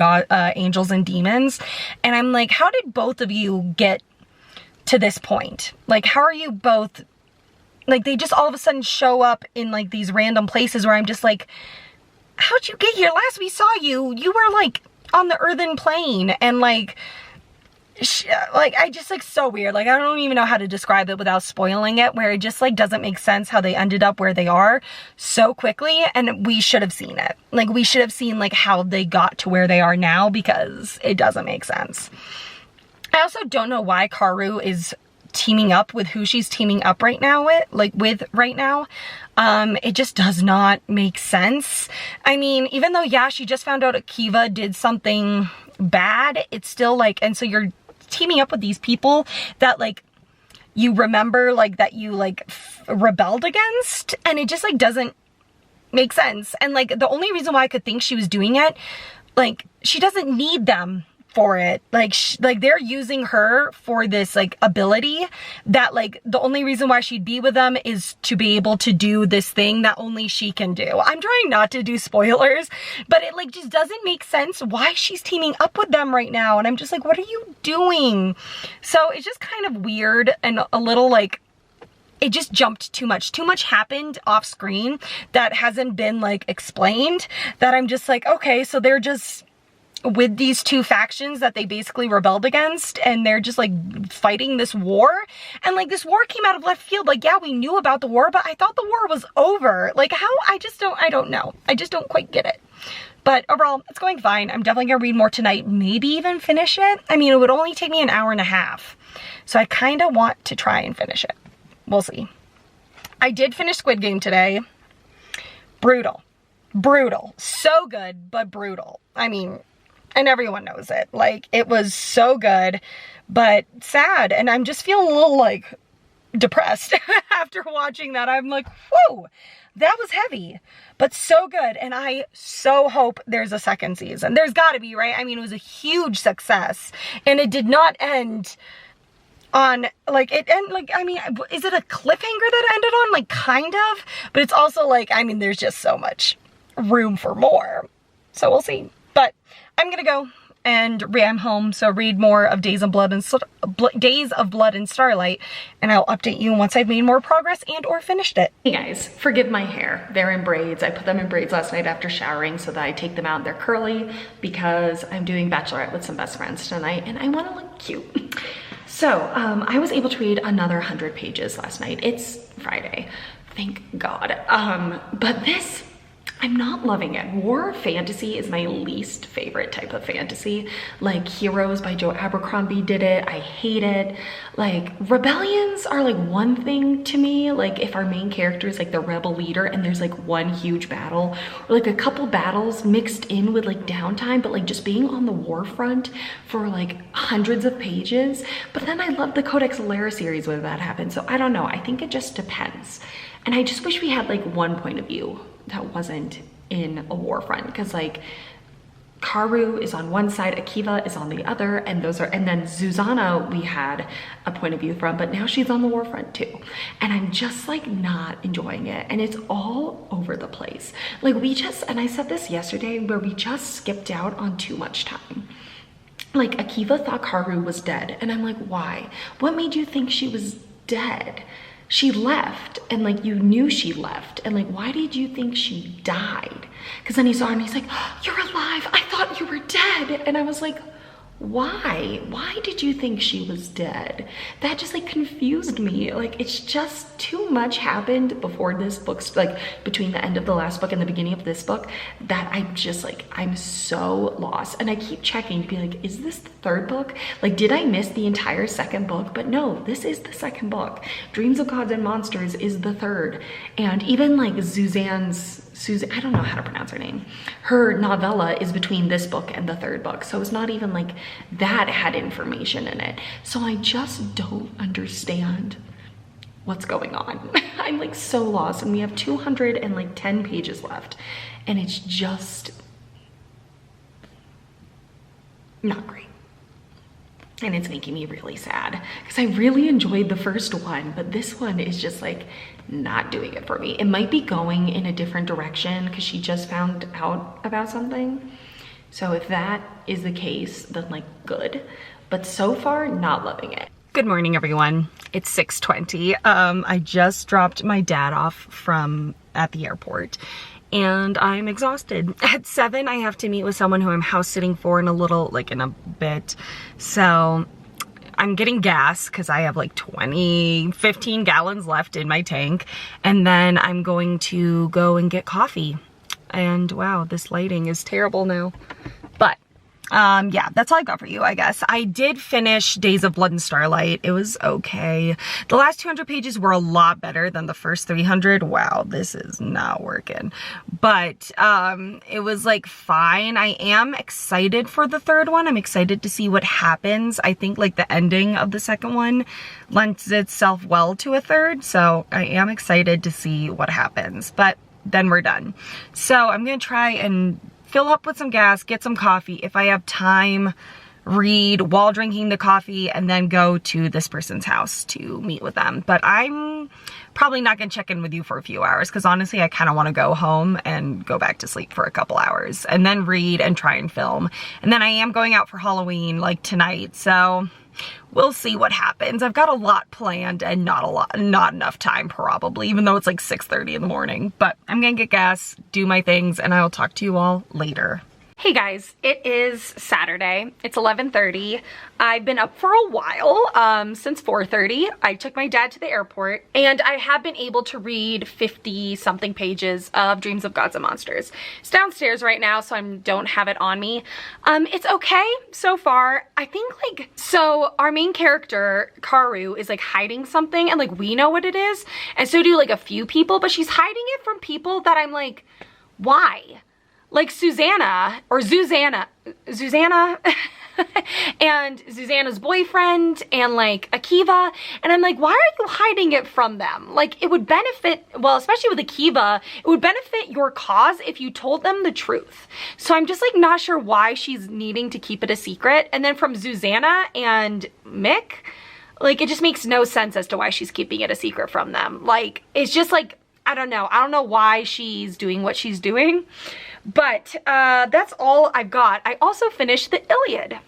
angels and demons. And I'm like, how did both of you get to this point? Like, how are you both, like, they just all of a sudden show up in like these random places where I'm just like, how'd you get here? Last we saw you, you were like on the earthen plane, and like I just like so weird. Like, I don't even know how to describe it without spoiling it, where it just like doesn't make sense how they ended up where they are so quickly, and we should have seen it. Like, we should have seen like how they got to where they are now, because it doesn't make sense. I also don't know why Karu is teaming up with who she's teaming up right now with, right now. It just does not make sense. I mean, even though, yeah, she just found out Akiva did something bad, it's still like, and so you're teaming up with these people that like you remember, like that you like rebelled against, and it just like doesn't make sense. And like the only reason why I could think she was doing it, like, she doesn't need them for it. Like, they're using her for this like ability that like the only reason why she'd be with them is to be able to do this thing that only she can do. I'm trying not to do spoilers, but it like just doesn't make sense why she's teaming up with them right now, and I'm just like, what are you doing? So it's just kind of weird and a little like, it just jumped too much. Too much happened off screen that hasn't been like explained, that I'm just like, okay, so they're just with these two factions that they basically rebelled against, and they're just like fighting this war. And like this war came out of left field. Like, yeah, we knew about the war, but I thought the war was over. Like how, I don't know. I just don't quite get it. But overall, it's going fine. I'm definitely gonna read more tonight, maybe even finish it. I mean, it would only take me an hour and a half. So I kind of want to try and finish it. We'll see. I did finish Squid Game today. Brutal. Brutal. So good, but brutal. I mean, and everyone knows it. Like, it was so good, but sad. And I'm just feeling a little like depressed after watching that. I'm like, whoa, that was heavy, but so good. And I so hope there's a second season. There's gotta be, right? I mean, it was a huge success, and it did not end on like I mean, is it a cliffhanger that it ended on? Like kind of, but it's also like, I mean, there's just so much room for more. So we'll see. But I'm gonna go and I'm home, so read more of Days of Blood and Starlight, and I'll update you once I've made more progress and or finished it. Hey guys, forgive my hair. They're in braids. I put them in braids last night after showering so that I take them out. They're curly because I'm doing bachelorette with some best friends tonight and I want to look cute. So I was able to read another 100 pages last night. It's Friday, thank God. But this, I'm not loving it. War fantasy is my least favorite type of fantasy. Like Heroes by Joe Abercrombie did it. I hate it. Like rebellions are like one thing to me. Like if our main character is like the rebel leader and there's like one huge battle, or like a couple battles mixed in with like downtime, but like just being on the war front for like hundreds of pages. But then I love the Codex Alera series where that happens. So I don't know. I think it just depends. And I just wish we had like one point of view that wasn't in a war front, because like Karu is on one side, Akiva is on the other, and then Zuzana we had a point of view from, but now she's on the war front too. And I'm just like not enjoying it, and it's all over the place. Like and I said this yesterday, where we just skipped out on too much time. Like Akiva thought Karu was dead, and I'm like, why? What made you think she was dead? She left, and like you knew she left, and like why did you think she died? Because then he saw her and he's like, oh, you're alive, I thought you were dead. And I was like, why did you think she was dead? That just like confused me. Like it's just too much happened before this book's like between the end of the last book and the beginning of this book that I'm just like, I'm so lost. And I keep checking to be like, is this the third book? Like, did I miss the entire second book? But no, this is the second book. Dreams of Gods and Monsters is the third. And even like Susan, I don't know how to pronounce her name. Her novella is between this book and the third book. So it's not even like that had information in it. So I just don't understand what's going on. I'm like so lost, and we have 210 pages left, and it's just not great. And it's making me really sad because I really enjoyed the first one, but this one is just like not doing it for me. It might be going in a different direction because she just found out about something. So if that is the case, then like good. But so far, not loving it. Good morning, everyone. It's 6:20. I just dropped my dad off at the airport, and I'm exhausted. At 7, I have to meet with someone who I'm house sitting for in a bit. So I'm getting gas because I have like 15 gallons left in my tank. And then I'm going to go and get coffee. And wow, this lighting is terrible now. But yeah, that's all I got for you, I guess. I did finish Days of Blood and Starlight. It was okay. The last 200 pages were a lot better than the first 300. Wow, this is not working. But it was like fine. I am excited for the third one. I'm excited to see what happens. I think like the ending of the second one lends itself well to a third. So I am excited to see what happens. But then we're done. So I'm gonna try and fill up with some gas, get some coffee. If I have time, read while drinking the coffee, and then go to this person's house to meet with them. But I'm probably not gonna check in with you for a few hours because honestly, I kind of want to go home and go back to sleep for a couple hours and then read and try and film. And then I am going out for Halloween like tonight. So we'll see what happens. I've got a lot planned and not enough time probably, even though it's like 6:30 in the morning. But I'm gonna get gas, do my things, and I will talk to you all later. Hey guys, it is Saturday. It's 11:30. I've been up for a while, since 4:30. I took my dad to the airport and I have been able to read 50 something pages of Dreams of Gods and Monsters. It's downstairs right now, so I don't have it on me. It's okay so far. I think so our main character, Karu, is like hiding something and like we know what it is. And so do like a few people, but she's hiding it from people that I'm like, why? Like Susanna and Susanna's boyfriend and like Akiva, and I'm like, why are you hiding it from them? Like it would benefit, well, especially with Akiva, it would benefit your cause if you told them the truth. So I'm just like not sure why she's needing to keep it a secret. And then from Susanna and Mick, like it just makes no sense as to why she's keeping it a secret from them. Like it's just like, I don't know why she's doing what she's doing. But that's all I've got. I also finished the Iliad.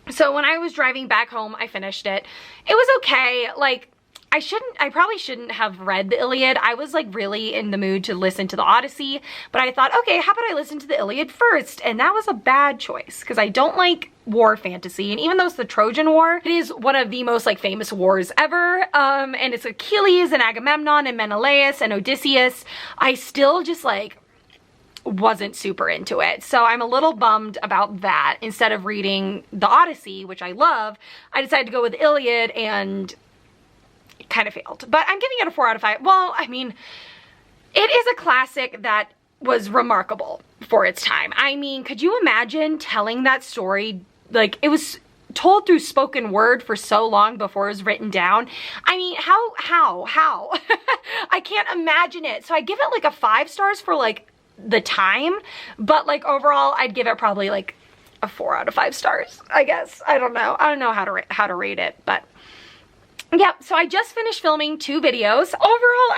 So when I was driving back home, I finished it. It was okay. Like, I probably shouldn't have read the Iliad. I was like really in the mood to listen to the Odyssey, but I thought, okay, how about I listen to the Iliad first? And that was a bad choice because I don't like war fantasy. And even though it's the Trojan War, it is one of the most like famous wars ever. And it's Achilles and Agamemnon and Menelaus and Odysseus. I still just like wasn't super into it. So I'm a little bummed about that. Instead of reading the Odyssey, which I love, I decided to go with the Iliad and it kind of failed. But I'm giving it a 4 out of 5. Well, I mean, it is a classic that was remarkable for its time. I mean, could you imagine telling that story? Like it was told through spoken word for so long before it was written down. I mean, how? I can't imagine it. So I give it like a 5 stars for like the time, but like overall I'd give it probably like a 4 out of 5 stars, I guess. I don't know how to rate it, but yeah. So I just finished filming 2 videos. Overall,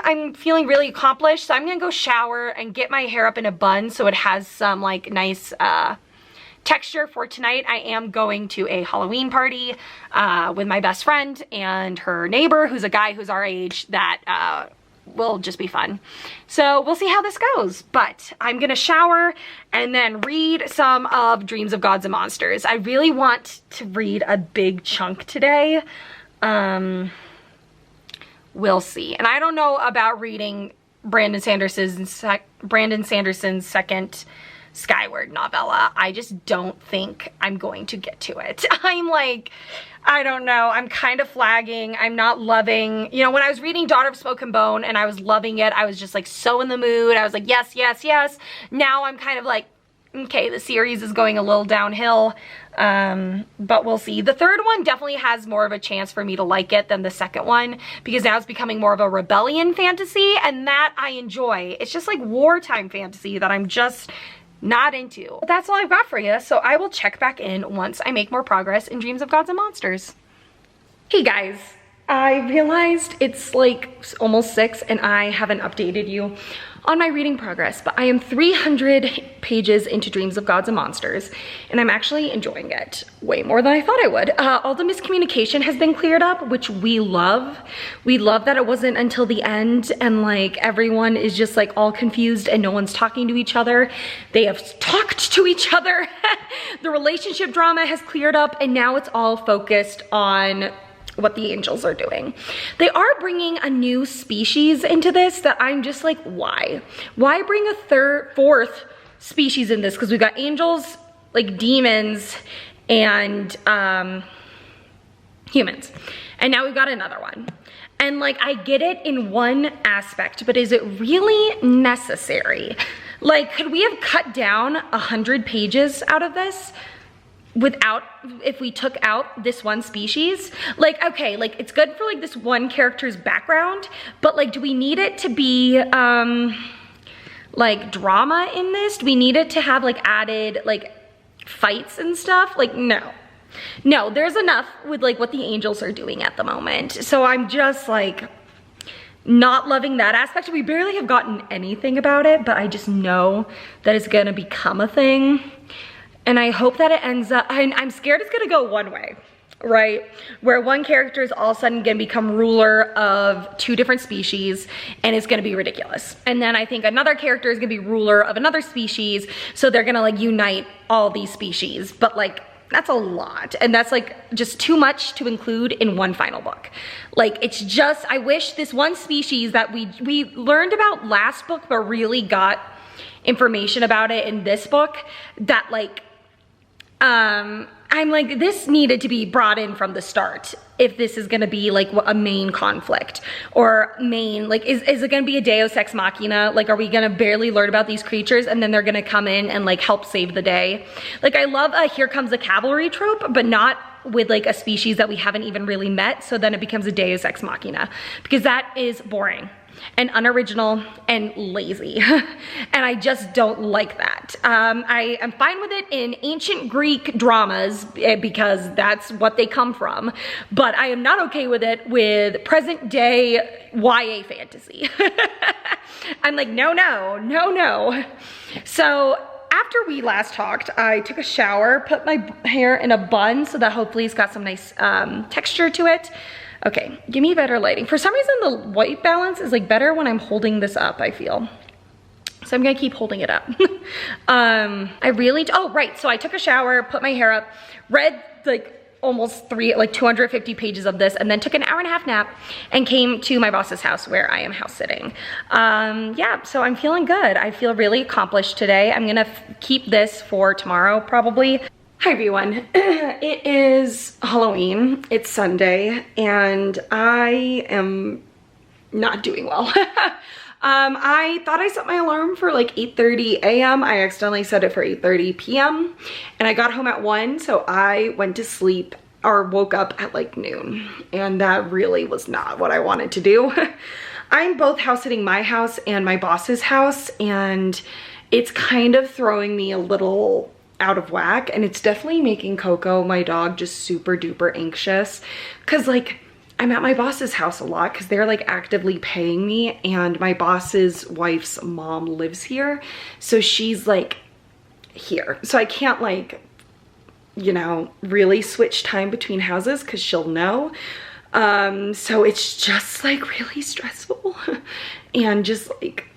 I'm feeling really accomplished. So I'm gonna go shower and get my hair up in a bun so it has some like nice texture for tonight. I am going to a Halloween party with my best friend and her neighbor, who's a guy who's our age, that will just be fun. So we'll see how this goes, but I'm gonna shower and then read some of Dreams of Gods and Monsters. I really want to read a big chunk today. We'll see. And I don't know about reading Brandon Sanderson's second Skyward novella. I just don't think I'm going to get to it. I'm like, I don't know. I'm kind of flagging. I'm not loving, you know, when I was reading Daughter of Smoke and Bone and I was loving it, I was just like so in the mood. I was like, yes, yes, yes. Now I'm kind of like, okay, the series is going a little downhill, but we'll see. The third one definitely has more of a chance for me to like it than the second one because now it's becoming more of a rebellion fantasy, and that I enjoy. It's just like wartime fantasy that I'm just not into. That's all I've got for you, so I will check back in once I make more progress in Dreams of Gods and Monsters. Hey guys, I realized it's like almost 6 and I haven't updated you on my reading progress, but I am 300 pages into Dreams of Gods and Monsters, and I'm actually enjoying it way more than I thought I would. All the miscommunication has been cleared up, which we love. We love that it wasn't until the end and like everyone is just like all confused and no one's talking to each other. They have talked to each other. The relationship drama has cleared up and now it's all focused on what the angels are doing. They are bringing a new species into this that I'm just like, why? Why bring a fourth species in this? Because we've got angels, like demons, and humans. And now we've got another one. And like, I get it in one aspect, but is it really necessary? Like, could we have cut down 100 pages out of this? If we took out this one species? Like, okay, like it's good for like this one character's background, but like, do we need it to be like drama in this? Do we need it to have like added like fights and stuff? Like, no. No, there's enough with like what the angels are doing at the moment. So I'm just like not loving that aspect. We barely have gotten anything about it, but I just know that it's gonna become a thing. And I hope that it ends up, I'm scared it's gonna go one way. right? Where one character is all of a sudden gonna become ruler of 2 different species, and it's gonna be ridiculous. And then I think another character is gonna be ruler of another species, so they're gonna like unite all these species. But like, that's a lot, and that's like just too much to include in one final book. Like, it's just, I wish this one species that we learned about last book, but really got information about it in this book, that like, I'm like, this needed to be brought in from the start if this is gonna be like a main conflict, or main, like, is it gonna be a Deus Ex Machina? Like, are we gonna barely learn about these creatures and then they're gonna come in and like help save the day? Like, I love a here comes a cavalry trope, but not with like a species that we haven't even really met, so then it becomes a Deus Ex Machina, because that is boring and unoriginal and lazy. And I just don't like that. I am fine with it in ancient Greek dramas because that's what they come from, but I am not okay with it with present day YA fantasy. I'm like, no, no, no, no. So after we last talked, I took a shower, put my hair in a bun so that hopefully it's got some nice texture to it. Okay, give me better lighting. For some reason, the white balance is like better when I'm holding this up, I feel. So I'm gonna keep holding it up. Oh, right, so I took a shower, put my hair up, read like almost 250 pages of this, and then took an hour-and-a-half nap and came to my boss's house where I am house sitting. Yeah, so I'm feeling good. I feel really accomplished today. I'm gonna keep this for tomorrow, probably. Hi everyone, it is Halloween, it's Sunday, and I am not doing well. I thought I set my alarm for like 8:30 a.m. I accidentally set it for 8:30 p.m. and I got home at 1, so I went to sleep or woke up at like noon, and that really was not what I wanted to do. I'm both house sitting my house and my boss's house, and it's kind of throwing me a little out of whack, and it's definitely making Coco, my dog, just super duper anxious, because like I'm at my boss's house a lot because they're like actively paying me, and my boss's wife's mom lives here, so she's like here, so I can't like, you know, really switch time between houses because she'll know. So it's just like really stressful and just like,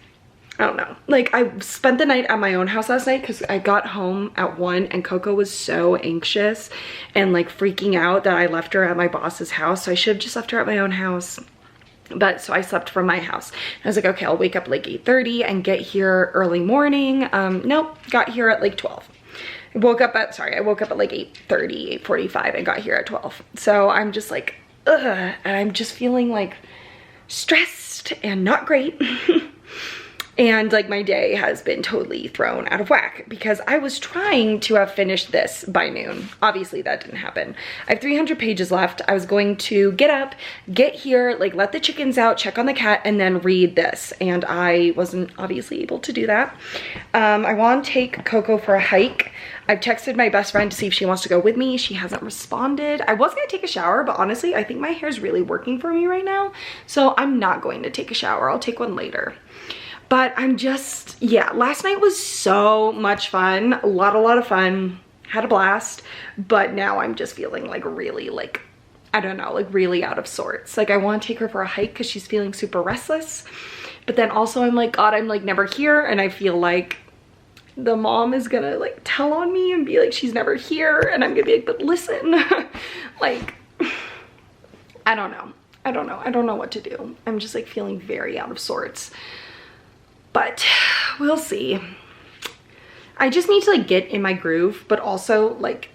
I don't know. Like, I spent the night at my own house last night because I got home at 1 and Coco was so anxious and like freaking out that I left her at my boss's house. So I should have just left her at my own house. But so I slept from my house. I was like, okay, I'll wake up like 8:30 and get here early morning. Nope, got here at like 12. I woke up at like 8:30, 8:45 and got here at 12. So I'm just like, ugh, and I'm just feeling like stressed and not great. And like my day has been totally thrown out of whack because I was trying to have finished this by noon. Obviously that didn't happen. I have 300 pages left. I was going to get up, get here, like let the chickens out, check on the cat, and then read this. And I wasn't obviously able to do that. I want to take Coco for a hike. I've texted my best friend to see if she wants to go with me. She hasn't responded. I was gonna take a shower, but honestly, I think my hair's really working for me right now. So I'm not going to take a shower. I'll take one later. But I'm just, yeah, last night was so much fun. A lot of fun. Had a blast. But now I'm just feeling like really like, I don't know, like really out of sorts. Like I want to take her for a hike because she's feeling super restless. But then also I'm like, God, I'm like never here. And I feel like the mom is gonna like tell on me and be like, she's never here. And I'm gonna be like, but listen, like, I don't know. I don't know what to do. I'm just like feeling very out of sorts. But we'll see. I just need to like get in my groove, but also like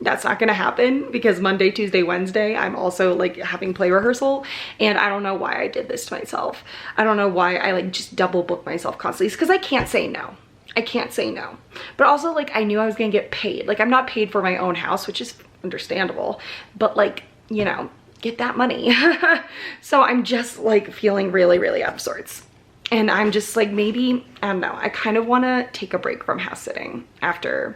that's not gonna happen because Monday, Tuesday, Wednesday, I'm also like having play rehearsal, and I don't know why I did this to myself. I don't know why I like just double book myself constantly. It's because I can't say no. I can't say no. But also like I knew I was gonna get paid. Like I'm not paid for my own house, which is understandable, but like, you know, get that money. So I'm just like feeling really out of sorts. And I'm just like, maybe, I don't know, I kind of want to take a break from house sitting after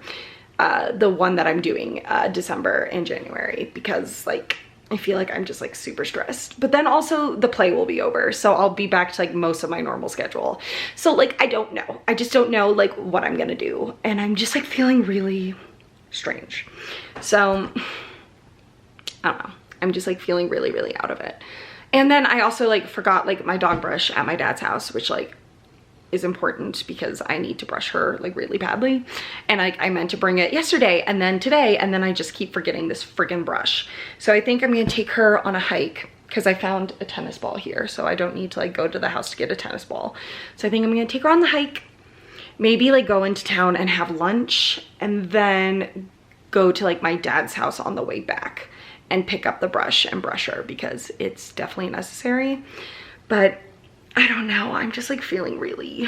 the one that I'm doing December and January, because like, I feel like I'm just like super stressed. But then also the play will be over, so I'll be back to like most of my normal schedule. So like, I don't know. I just don't know like what I'm gonna do. And I'm just like feeling really strange. So I don't know. I'm just like feeling really, really out of it. And then I also like forgot like my dog brush at my dad's house, which like is important because I need to brush her like really badly. And I meant to bring it yesterday and then today, and then I just keep forgetting this friggin' brush. So I think I'm gonna take her on a hike because I found a tennis ball here. So I don't need to like go to the house to get a tennis ball. So I think I'm gonna take her on the hike, maybe like go into town and have lunch, and then go to like my dad's house on the way back and pick up the brush and brush her because it's definitely necessary. But I don't know, I'm just like feeling really,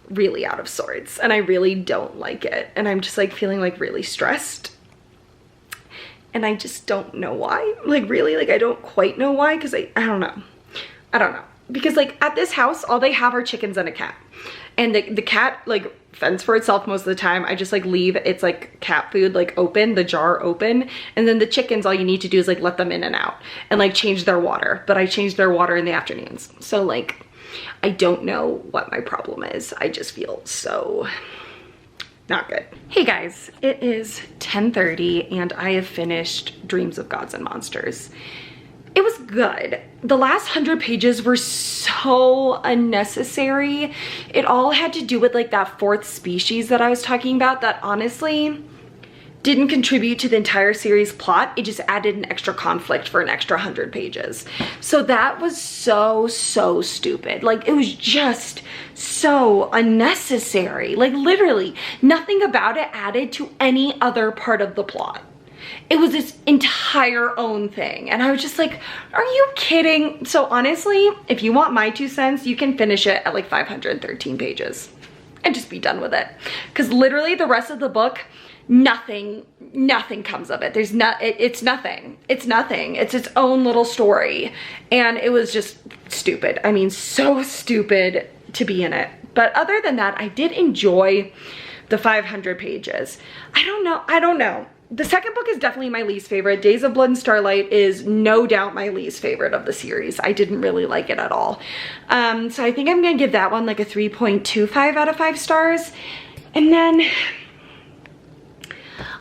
really out of sorts, and I really don't like it. And I'm just like feeling like really stressed. And I just don't know why. Like really, like I don't quite know why, because I don't know. I don't know. Because like at this house, all they have are chickens and a cat. And the cat like fends for itself most of the time. I just like leave its like cat food like open, the jar open. And then the chickens, all you need to do is like let them in and out and like change their water. But I change their water in the afternoons. So like, I don't know what my problem is. I just feel so not good. Hey guys, it is 10:30 and I have finished Dreams of Gods and Monsters. It was good. The last 100 pages were so unnecessary. It all had to do with like that fourth species that I was talking about that honestly didn't contribute to the entire series plot. It just added an extra conflict for an extra 100 pages. So that was so stupid. Like it was just so unnecessary. Like literally nothing about it added to any other part of the plot. It was this entire own thing. And I was just like, are you kidding? So honestly, if you want my 2 cents, you can finish it at like 513 pages and just be done with it. Because literally the rest of the book, nothing comes of it. There's it's nothing. It's nothing. It's its own little story. And it was just stupid. I mean, so stupid to be in it. But other than that, I did enjoy the 500 pages. I don't know. The second book is definitely my least favorite. Days of Blood and Starlight is no doubt my least favorite of the series. I didn't really like it at all. So I think I'm gonna give that one like a 3.25 out of 5 stars. And then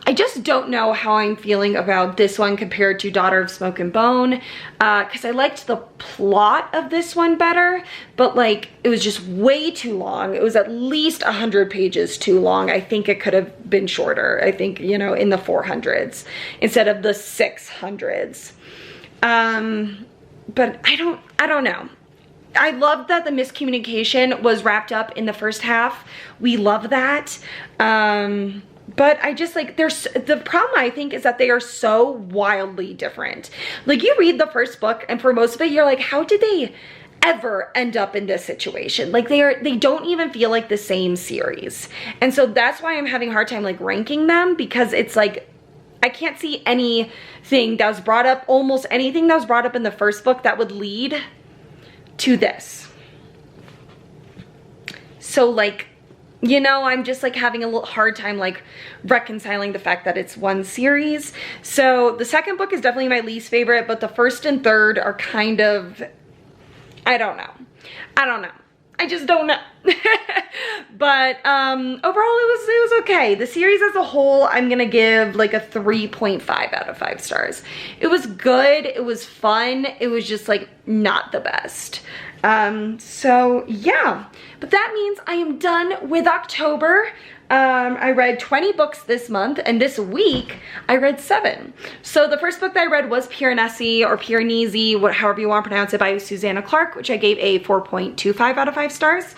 I just don't know how I'm feeling about this one compared to Daughter of Smoke and Bone, because I liked the plot of this one better, but like it was just way too long. It was at least 100 pages too long. I think it could have been shorter. I think, you know, in the 400s instead of the 600s. But I don't know. I love that the miscommunication was wrapped up in the first half. We love that. But I just like, the problem I think is that they are so wildly different. Like you read the first book and for most of it, you're like, how did they ever end up in this situation? Like they don't even feel like the same series. And so that's why I'm having a hard time like ranking them, because it's like, I can't see anything that was brought up, almost anything that was brought up in the first book that would lead to this. So like, you know, I'm just like having a little hard time like reconciling the fact that it's one series. So the second book is definitely my least favorite, but the first and third are kind of, I don't know. I just don't know. But overall it was okay. The series as a whole, I'm gonna give like a 3.5 out of 5 stars. It was good, it was fun, it was just like not the best. So yeah, but that means I am done with October. I read 20 books this month, and this week I read 7. So the first book that I read was Piranesi or Piranesi, however you want to pronounce it, by Susanna Clark, which I gave a 4.25 out of 5 stars.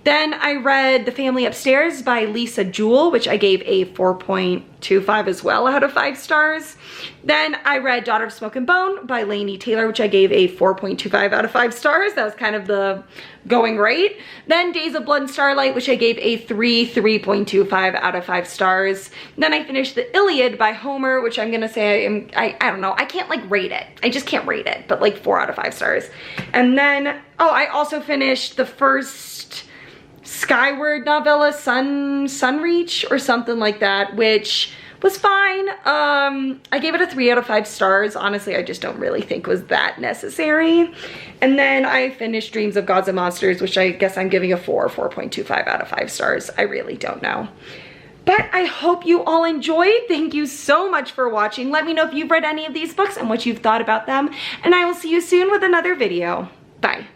Then I read The Family Upstairs by Lisa Jewell, which I gave a 4.25 as well out of 5 stars. Then I read Daughter of Smoke and Bone by Laini Taylor, which I gave a 4.25 out of 5 stars. That was kind of the going rate. Then Days of Blood and Starlight, which I gave a 3.25 out of 5 stars. Then I finished the Iliad by Homer, which I'm gonna say I don't know, I can't like rate it. I just can't rate it, but like 4 out of 5 stars. And then, oh, I also finished the first Skyward novella, Sunreach or something like that, which was fine. I gave it a 3 out of 5 stars. Honestly, I just don't really think was that necessary. And then I finished Dreams of Gods and Monsters, which I guess I'm giving a 4.25 out of 5 stars. I really don't know. But I hope you all enjoyed. Thank you so much for watching. Let me know if you've read any of these books and what you've thought about them. And I will see you soon with another video. Bye.